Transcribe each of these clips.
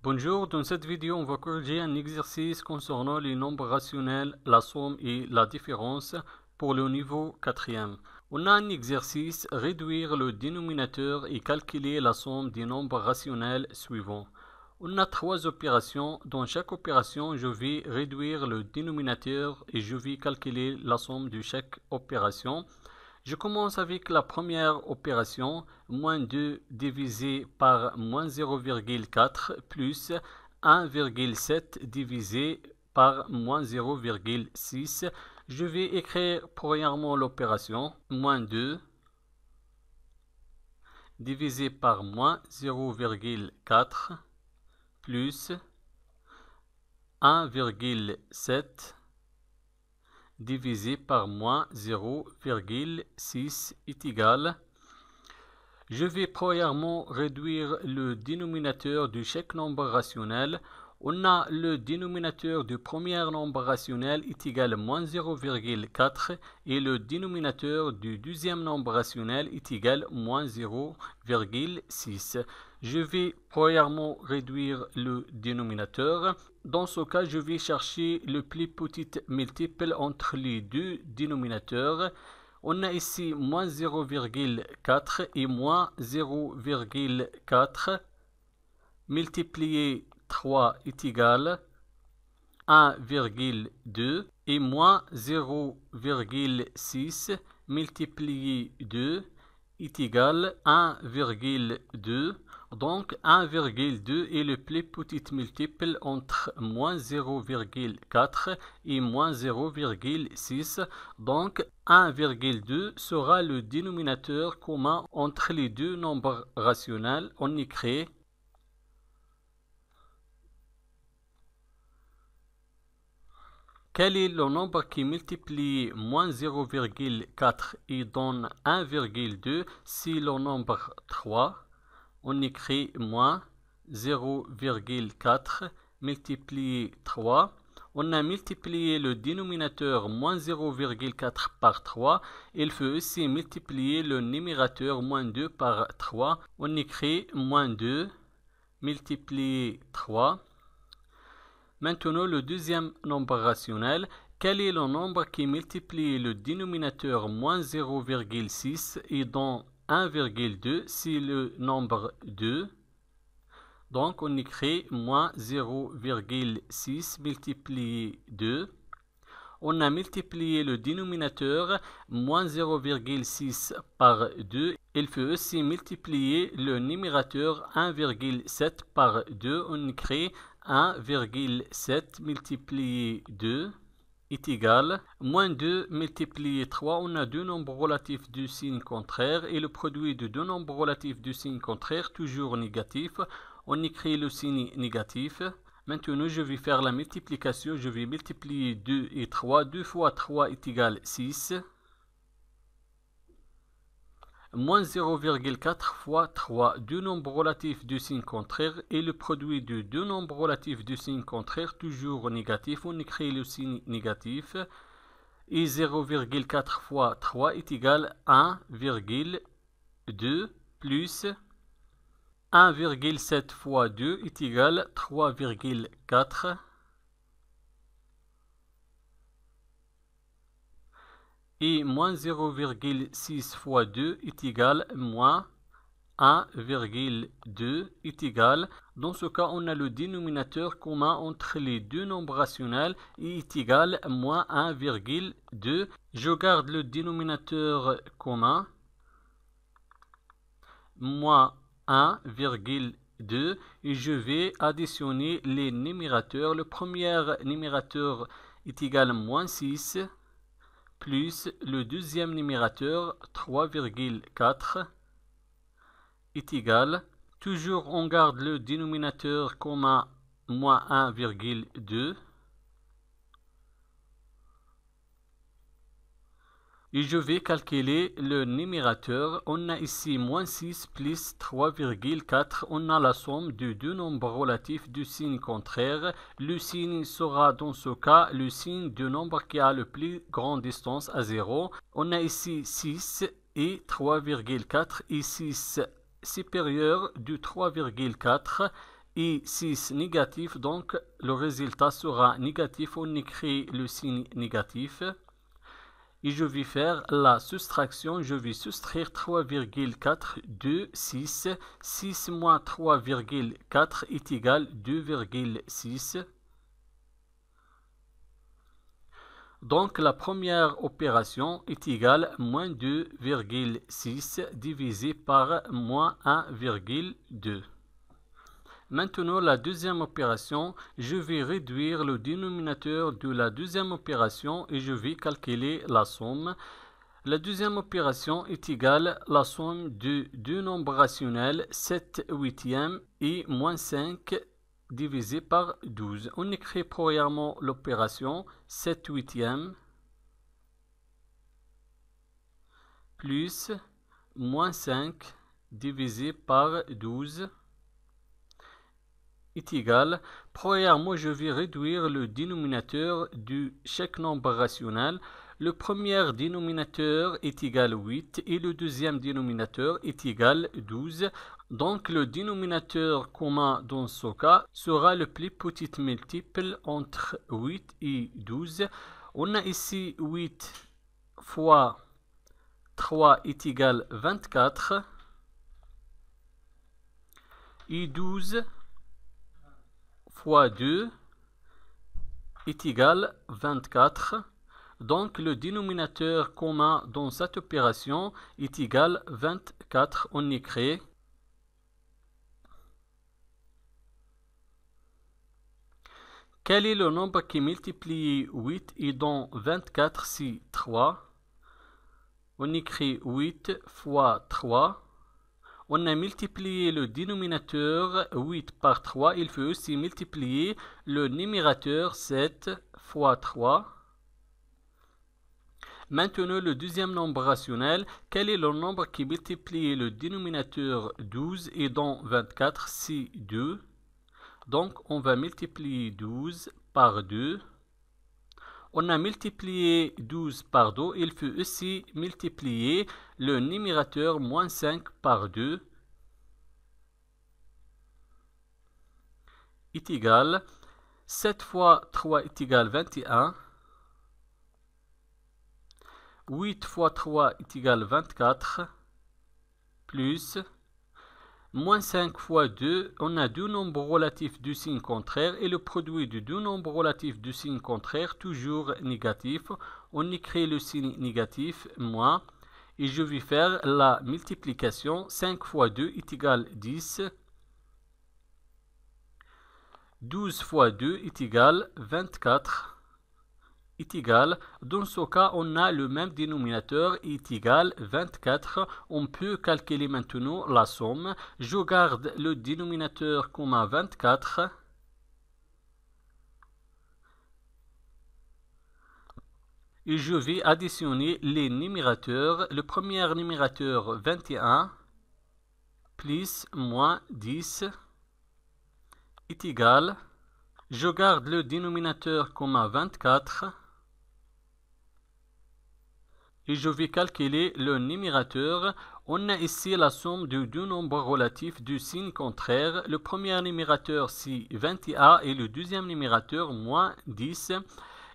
Bonjour, dans cette vidéo, on va corriger un exercice concernant les nombres rationnels, la somme et la différence pour le niveau 4e. On a un exercice, réduire le dénominateur et calculer la somme des nombres rationnels suivants. On a trois opérations. Dans chaque opération, je vais réduire le dénominateur et je vais calculer la somme de chaque opération. Je commence avec la première opération, moins 2 divisé par moins 0,4 plus 1,7 divisé par moins 0,6. Je vais écrire premièrement l'opération, moins 2 divisé par moins 0,4 plus 1,7 divisé par moins 0,6 est égal. Je vais premièrement réduire le dénominateur de chaque nombre rationnel. On a le dénominateur du premier nombre rationnel est égal à moins 0,4 et le dénominateur du deuxième nombre rationnel est égal à moins 0,6. Je vais premièrement réduire le dénominateur. Dans ce cas, je vais chercher le plus petit multiple entre les deux dénominateurs. On a ici moins 0,4 et moins 0,4 multiplié 3 est égal à 1,2 et moins 0,6 multiplié 2 est égal à 1,2. Donc 1,2 est le plus petit multiple entre moins 0,4 et moins 0,6. Donc 1,2 sera le dénominateur commun entre les deux nombres rationnels. On écrit quel est le nombre qui multiplie moins 0,4 et donne 1,2? C'est le nombre 3. On écrit moins 0,4 multiplié 3. On a multiplié le dénominateur moins 0,4 par 3. Il faut aussi multiplier le numérateur moins 2 par 3. On écrit moins 2 multiplié 3. Maintenant, le deuxième nombre rationnel. Quel est le nombre qui multiplie le dénominateur moins 0,6 et donne 1,2? C'est le nombre 2. Donc, on écrit moins 0,6 multiplié 2. On a multiplié le dénominateur moins 0,6 par 2. Il faut aussi multiplier le numérateur 1,7 par 2. On écrit 1,7 multiplié 2 est égal. Moins 2 multiplié 3. On a deux nombres relatifs du signe contraire et le produit de deux nombres relatifs du signe contraire toujours négatif. On écrit le signe négatif. Maintenant, je vais faire la multiplication. Je vais multiplier 2 et 3. 2 fois 3 est égal à 6. Moins 0,4 fois 3, deux nombres relatifs du signe contraire et le produit de deux nombres relatifs du signe contraire toujours négatif. On écrit le signe négatif et 0,4 fois 3 est égal à 1,2 plus 1,7 fois 2 est égal à 3,4. Et moins 0,6 fois 2 est égal à moins 1,2 est égal. Dans ce cas, on a le dénominateur commun entre les deux nombres rationnels et est égal à moins 1,2. Je garde le dénominateur commun, moins 1,2 et je vais additionner les numérateurs. Le premier numérateur est égal à moins 6. Plus le deuxième numérateur 3,4 est égal. Toujours on garde le dénominateur commun moins 1,2. Et je vais calculer le numérateur. On a ici moins 6 plus 3,4. On a la somme de deux nombres relatifs du signe contraire. Le signe sera dans ce cas le signe du nombre qui a le plus grande distance à 0. On a ici 6 et 3,4 et 6 supérieur du 3,4 et 6 négatif, donc le résultat sera négatif. On écrit le signe négatif. Et je vais faire la soustraction. Je vais soustraire 3,4 de 6. 6 moins 3,4 est égal à 2,6. Donc la première opération est égale à moins 2,6 divisé par moins 1,2. Maintenant, la deuxième opération, je vais réduire le dénominateur de la deuxième opération et je vais calculer la somme. La deuxième opération est égale à la somme de deux nombres rationnels, 7 huitièmes et moins 5 divisé par 12. On écrit premièrement l'opération 7 huitièmes plus moins 5 divisé par 12 est égal. Premièrement, je vais réduire le dénominateur de chaque nombre rationnel. Le premier dénominateur est égal à 8 et le deuxième dénominateur est égal à 12. Donc le dénominateur commun dans ce cas sera le plus petit multiple entre 8 et 12. On a ici 8 fois 3 est égal à 24 et 12 fois 2 est égal à 24. Donc le dénominateur commun dans cette opération est égal à 24. On écrit quel est le nombre qui multiplie 8 et dont 24 c'est 3. On écrit 8 fois 3. On a multiplié le dénominateur 8 par 3. Il faut aussi multiplier le numérateur 7 fois 3. Maintenant, le deuxième nombre rationnel. Quel est le nombre qui multiplie le dénominateur 12 et dont 24 c'est 2. Donc, on va multiplier 12 par 2. On a multiplié 12 par 2. Il faut aussi multiplier le numérateur moins 5 par 2 est égal. 7 fois 3 est égal à 21. 8 fois 3 est égal à 24. Plus moins 5 fois 2, on a deux nombres relatifs du signe contraire et le produit de deux nombres relatifs du signe contraire toujours négatif. On écrit le signe négatif, moins, et je vais faire la multiplication. 5 fois 2 est égal à 10. 12 fois 2 est égal à 24. Est égal. Dans ce cas, on a le même dénominateur est égal à 24. On peut calculer maintenant la somme. Je garde le dénominateur comme 24. Et je vais additionner les numérateurs. Le premier numérateur 21 plus moins 10 est égal. Je garde le dénominateur comme 24. Et je vais calculer le numérateur. On a ici la somme de deux nombres relatifs du signe contraire. Le premier numérateur c'est 21 et le deuxième numérateur moins 10.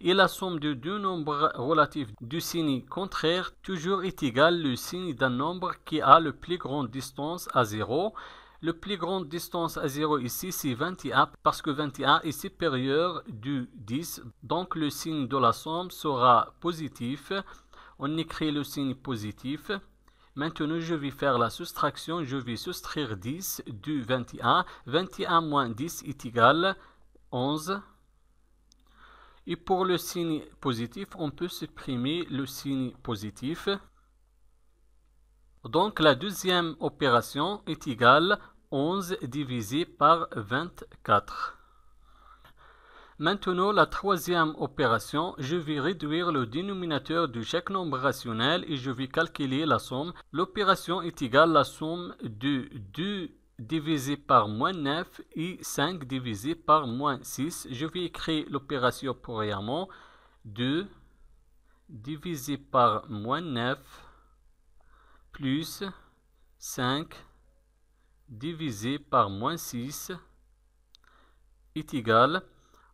Et la somme de deux nombres relatifs du signe contraire toujours est égale au signe d'un nombre qui a la plus grande distance à 0. Le plus grande distance à 0 ici c'est 21 parce que 21 est supérieur du 10. Donc le signe de la somme sera positif. On écrit le signe positif. Maintenant, je vais faire la soustraction. Je vais soustraire 10 du 21. 21 moins 10 est égal à 11. Et pour le signe positif, on peut supprimer le signe positif. Donc, la deuxième opération est égale à 11 divisé par 24. Maintenant, la troisième opération, je vais réduire le dénominateur de chaque nombre rationnel et je vais calculer la somme. L'opération est égale à la somme de 2 divisé par moins 9 et 5 divisé par moins 6. Je vais écrire l'opération premièrement. 2 divisé par moins 9 plus 5 divisé par moins 6 est égal.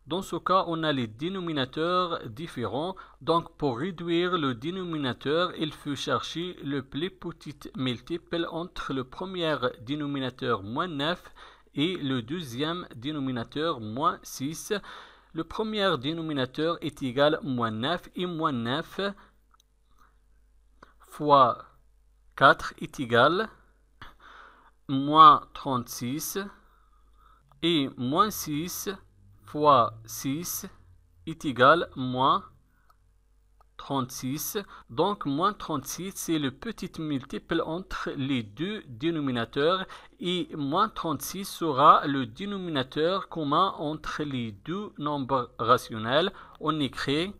Dans ce cas, on a les dénominateurs différents. Donc, pour réduire le dénominateur, il faut chercher le plus petit multiple entre le premier dénominateur moins 9 et le deuxième dénominateur moins 6. Le premier dénominateur est égal à moins 9 et moins 9 fois 4 est égal à moins 36 et moins 6 fois 6 est égal à moins 36. Donc, moins 36, c'est le petit multiple entre les deux dénominateurs et moins 36 sera le dénominateur commun entre les deux nombres rationnels. On écrit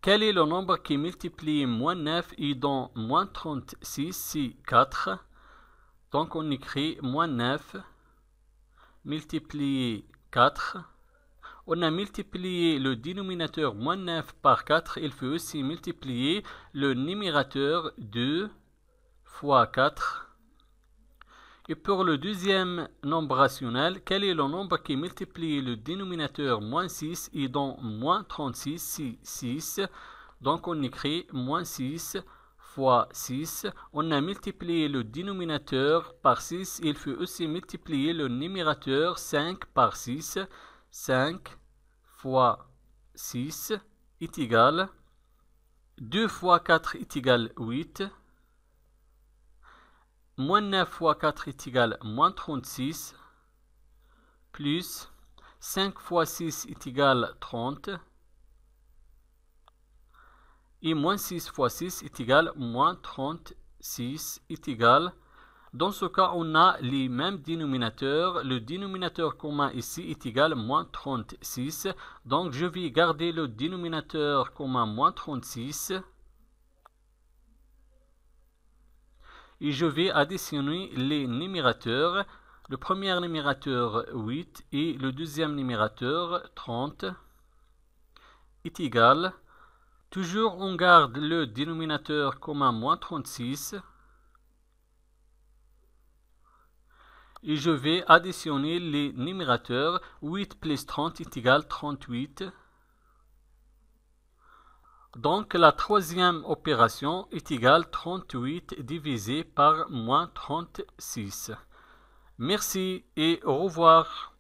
quel est le nombre qui multiplie moins 9 et dans moins 36, c'est 4. Donc, on écrit moins 9 multiplié 4. On a multiplié le dénominateur moins 9 par 4. Il faut aussi multiplier le numérateur 2 fois 4. Et pour le deuxième nombre rationnel, quel est le nombre qui multiplie le dénominateur moins 6 et dans moins 36, c'est 6. Donc on écrit moins 6 fois 6. On a multiplié le dénominateur par 6. Il faut aussi multiplier le numérateur 5 par 6. 5 fois 6 est égal. 2 fois 4 est égal 8. Moins 9 fois 4 est égal à moins 36, plus 5 fois 6 est égal à 30, et moins 6 fois 6 est égal à moins 36 est égal. Dans ce cas, on a les mêmes dénominateurs. Le dénominateur commun ici est égal à moins 36. Donc, je vais garder le dénominateur commun moins 36. Et je vais additionner les numérateurs. Le premier numérateur 8 et le deuxième numérateur 30 est égal. Toujours on garde le dénominateur commun moins 36. Et je vais additionner les numérateurs. 8 plus 30 est égal à 38. Donc, la troisième opération est égale à 38 divisé par moins 36. Merci et au revoir.